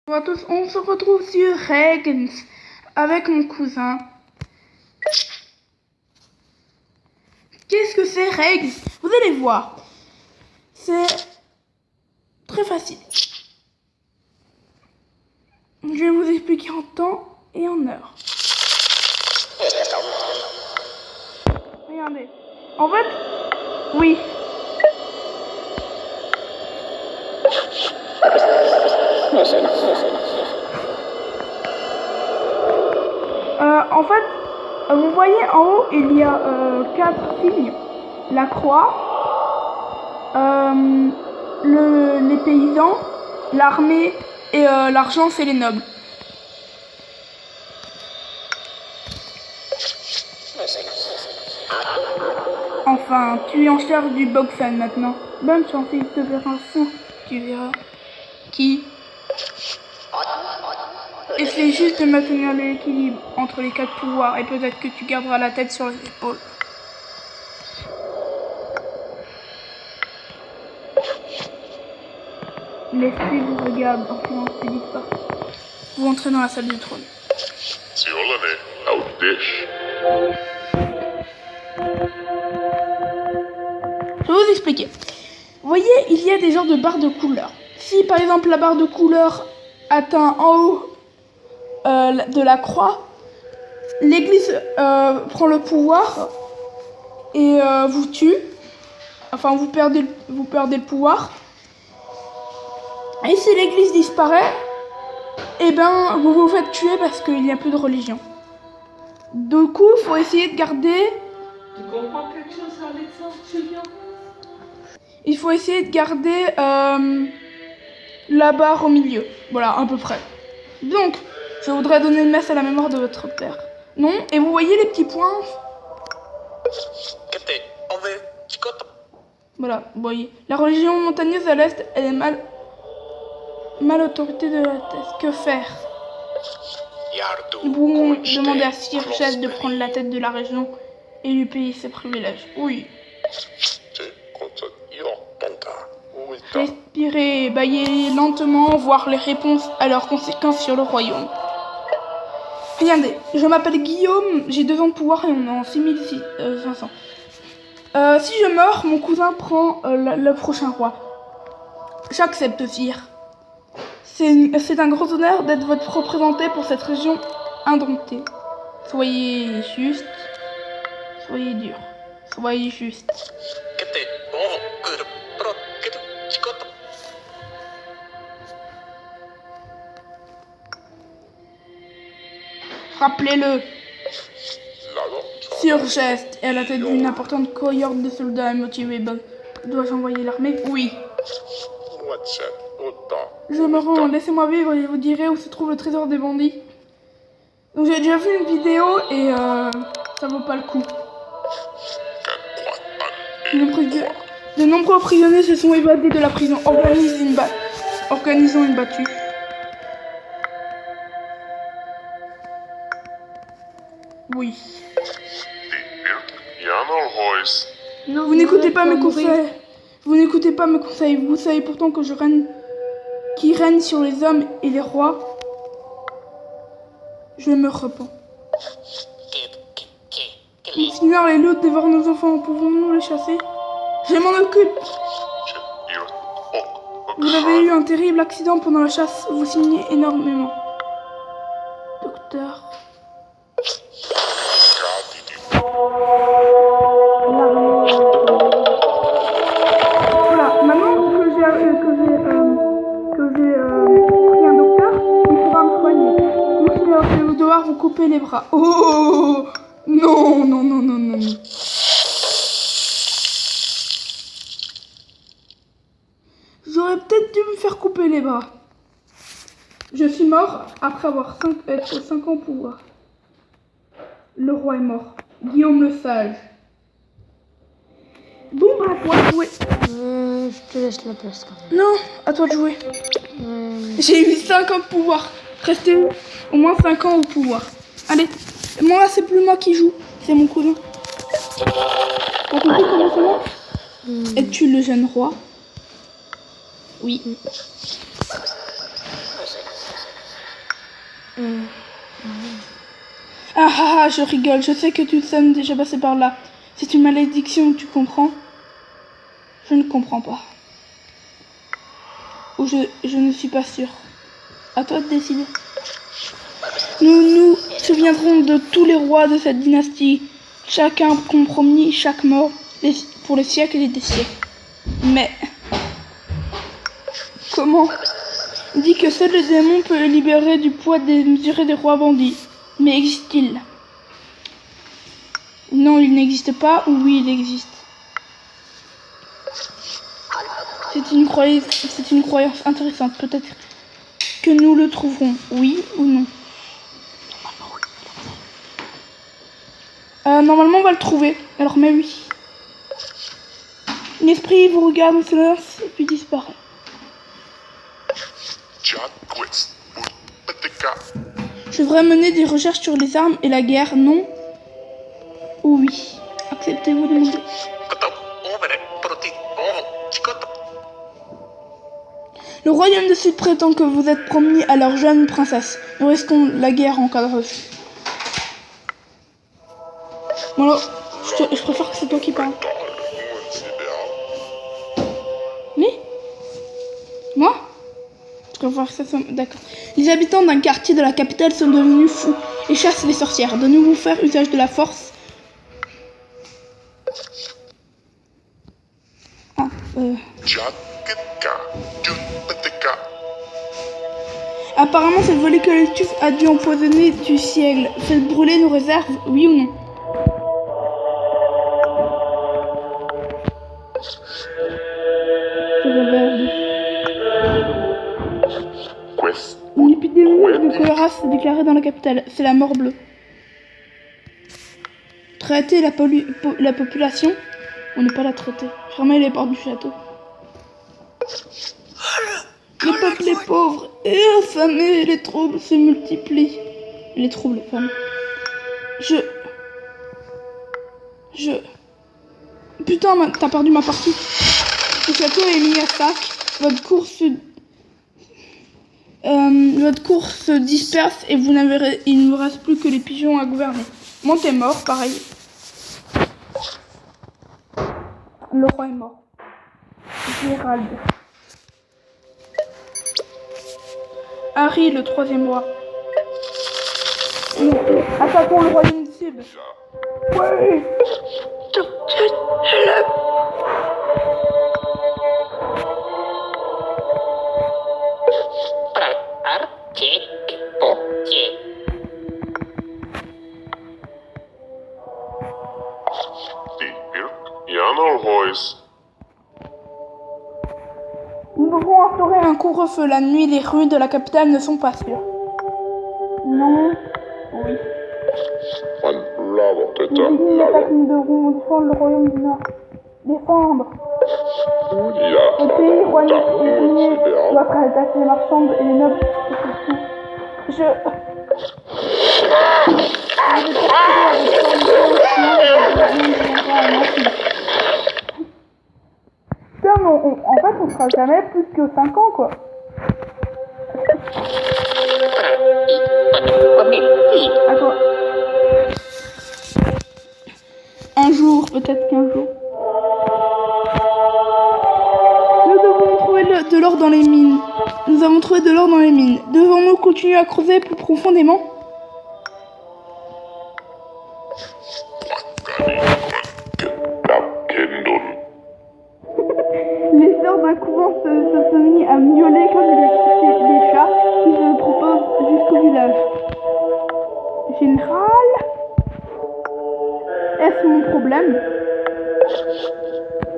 Bonjour à tous, on se retrouve sur Regens avec mon cousin. Qu'est-ce que c'est Regens? Vous allez voir, c'est très facile. Je vais vous expliquer en temps et en heure. Regardez, en fait, oui. En fait, vous voyez en haut, il y a 4 signes. La croix, les paysans, l'armée et l'argent, c'est les nobles. Enfin, tu es en charge du Bogsan maintenant. Bonne chance, il te verra un fou. Tu verras. Qui essaie juste de maintenir l'équilibre entre les 4 pouvoirs et peut-être que tu garderas la tête sur les épaules. L'esprit vous regarde en silence et disparaît. Vous entrez dans la salle du trône. Je vais vous expliquer. Vous voyez, il y a des genres de barres de couleurs. Si par exemple la barre de couleur atteint en haut de la croix, l'église prend le pouvoir et vous tue. Enfin, vous perdez le pouvoir. Et si l'église disparaît, eh ben vous vous faites tuer parce qu'il n'y a plus de religion. Du coup, il faut essayer de garder. Tu comprends quelque chose avec ça, Julien? Il faut essayer de garder la barre au milieu. Voilà, à peu près. Donc, je voudrais donner une messe à la mémoire de votre père. Non? Et vous voyez les petits points? Voilà, vous voyez. La religion montagneuse à l'est, elle est mal autorité de la tête. Que faire? Nous pouvons demander à Sir Chess de prendre la tête de la région et lui payer ses privilèges. Oui. Respirez, baillez lentement, voir les réponses à leurs conséquences sur le royaume. Regardez, je m'appelle Guillaume, j'ai 2 ans de pouvoir et on est en 6500. Si je meurs, mon cousin prend le prochain roi. J'accepte, sire. C'est un grand honneur d'être votre représenté pour cette région indomptée. Soyez juste, soyez dur, soyez juste. Rappelez-le. Sir Geste est à la tête d'une importante cohorte de soldats motivés. Dois-je envoyer l'armée? Oui. Je me rends, laissez-moi vivre et je vous dirai où se trouve le trésor des bandits. Donc j'ai déjà vu une vidéo et ça vaut pas le coup. De nombreux prisonniers se sont évadés de la prison. Organisons une battue. Oui. Non, vous n'écoutez pas mes conseils. Vous n'écoutez pas mes conseils. Vous savez pourtant que je règne, qui règne sur les hommes et les rois. Je me repens. Sinon, les loups dévorent nos enfants. Pouvons-nous les chasser? Je m'en occupe. Vous avez eu un terrible accident pendant la chasse. Vous signez énormément. Docteur. Voilà, maintenant que j'ai pris un docteur, il faudra me soigner. Sinon, je vais devoir vous couper les bras. Oh non, non, non, non, non. J'aurais peut-être dû me faire couper les bras. Je suis mort après avoir être 5 ans au pouvoir. Le roi est mort. Guillaume le Sage. Bon, bah, à toi de jouer. Je te laisse la place quand même. Non, à toi de jouer. J'ai eu 5 ans de pouvoir. Restez au moins 5 ans au pouvoir. Allez, moi là, c'est plus moi qui joue. C'est mon cousin. T'as compris comment ça marche? Es-tu le jeune roi? Oui. Ah ah ah, je rigole, je sais que tu sommes déjà passé par là. C'est une malédiction, tu comprends? Je ne comprends pas. Ou je ne suis pas sûre. À toi de décider. Nous nous souviendrons de tous les rois de cette dynastie. Chacun compromis, chaque mort, pour les siècles et des siècles. Mais... comment? Il dit que seul le démon peut le libérer du poids démesuré des rois bandits. Mais existe-t-il? Non, il n'existe pas, ou oui, il existe. C'est une croyance intéressante. Peut-être que nous le trouverons, oui ou non. Normalement, on va le trouver. Alors, mais oui. L'esprit vous regarde en silence, puis disparaît. Je devrais mener des recherches sur les armes et la guerre, non? Ou oui? Acceptez-vous de demander? Le royaume de Sud prétend que vous êtes promis à leur jeune princesse. Nous risquons la guerre en cas de refus. Bon alors, je préfère que c'est toi qui parles. Oui? Moi? Je préfère que ça soit... D'accord. Les habitants d'un quartier de la capitale sont devenus fous et chassent les sorcières. De nouveau faire usage de la force. Ah, apparemment, cette volée collective a dû empoisonner du ciel. Faites brûler nos réserves, oui ou non? Une épidémie de choléra s'est déclarée dans la capitale. C'est la mort bleue. Traiter la population? On n'est pas la traiter. Fermez les portes du château. Le peuple est pauvre et affamé, les troubles se multiplient. Les troubles, pardon. Putain, t'as perdu ma partie. Le château est mis à sac. Votre cours se disperse et il ne vous reste plus que les pigeons à gouverner. Monte est mort, pareil. Le roi est mort. Gérald. Harry, le troisième roi. Attaquons le royaume du Sud. Ouais. Nous devons instaurer un couvre-feu. La nuit, les rues de la capitale ne sont pas sûres. Non. Oui. Nous devons défendre le royaume du Nord. Défendre. Le pays royaume doit attaquer les marchands et les nobles. Putain, en fait, on sera jamais plus que 5 ans, quoi. Attends. Un jour, peut-être qu'un jour. Nous devons trouver de l'or dans les mines. Nous avons trouvé de l'or dans les mines. Devons-nous continuer à creuser plus profondément? Les sœurs d'un couvent se sont mis à miauler comme des chats qui se proposent jusqu'au village. Général? Est-ce mon problème?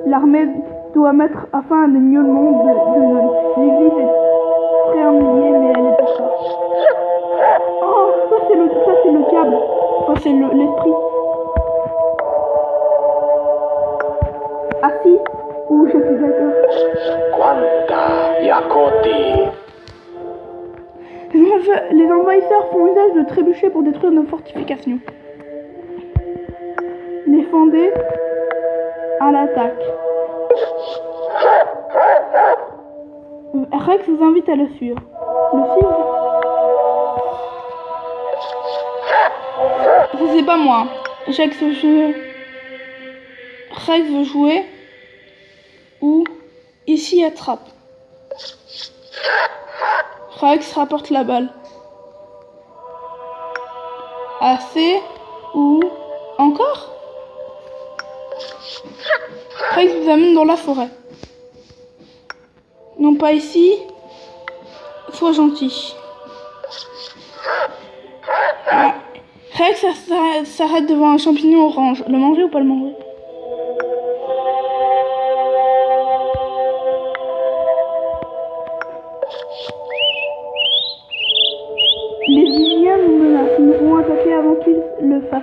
L'armée doit mettre fin à des miaulements de jeunes. L'église est très ennuyée, mais elle est pas ça. Oh, ça c'est le câble. Ça c'est l'esprit. Assis? Ou je suis d'accord. Les envahisseurs font usage de trébuchets pour détruire nos fortifications. Défendez à l'attaque. Rex vous invite à le suivre. Le suivre? c'est pas moi. Rex veut jouer. Rex veut jouer. Ou ici attrape. Rex rapporte la balle. Assez ou encore. Rex vous amène dans la forêt. Non pas ici. Sois gentil. Ah. Rex s'arrête devant un champignon orange. Le manger ou pas le manger? Les Indiens nous menacent. Nous vont attaquer avant qu'ils le fassent.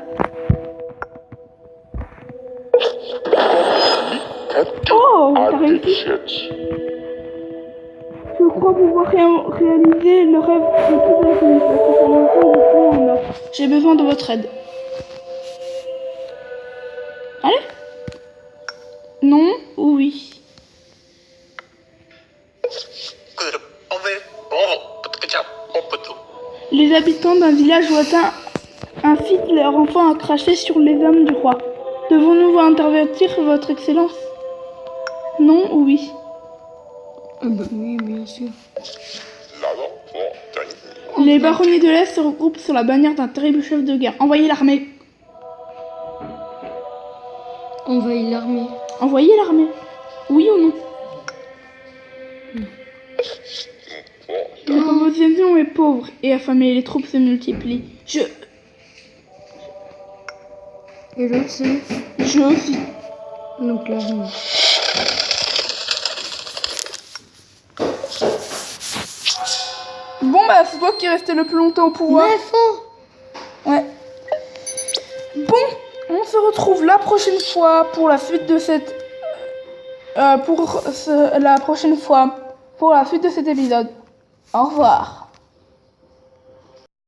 Oh, t'as réussi. Je crois pouvoir réaliser le rêve de toute la famille. J'ai besoin de votre aide. Allez. Non ou oui? Les habitants d'un village voisin incitent leurs enfants à cracher sur les hommes du roi. Devons-nous intervertir, votre excellence? Non ou oui? Oui, bien sûr. Les baronniers de l'Est se regroupent sur la bannière d'un terrible chef de guerre. Envoyez l'armée. Envahir l'armée. Envoyez l'armée. Oui ou non? La population est pauvre et affamée. Les troupes se multiplient. Et l'autre, c'est? Je aussi. Donc l'armée. Bon bah c'est toi qui es resté le plus longtemps au pouvoir. Ouais. Bon, on se retrouve la prochaine fois pour la suite de cette... la prochaine fois pour la suite de cet épisode. Au revoir.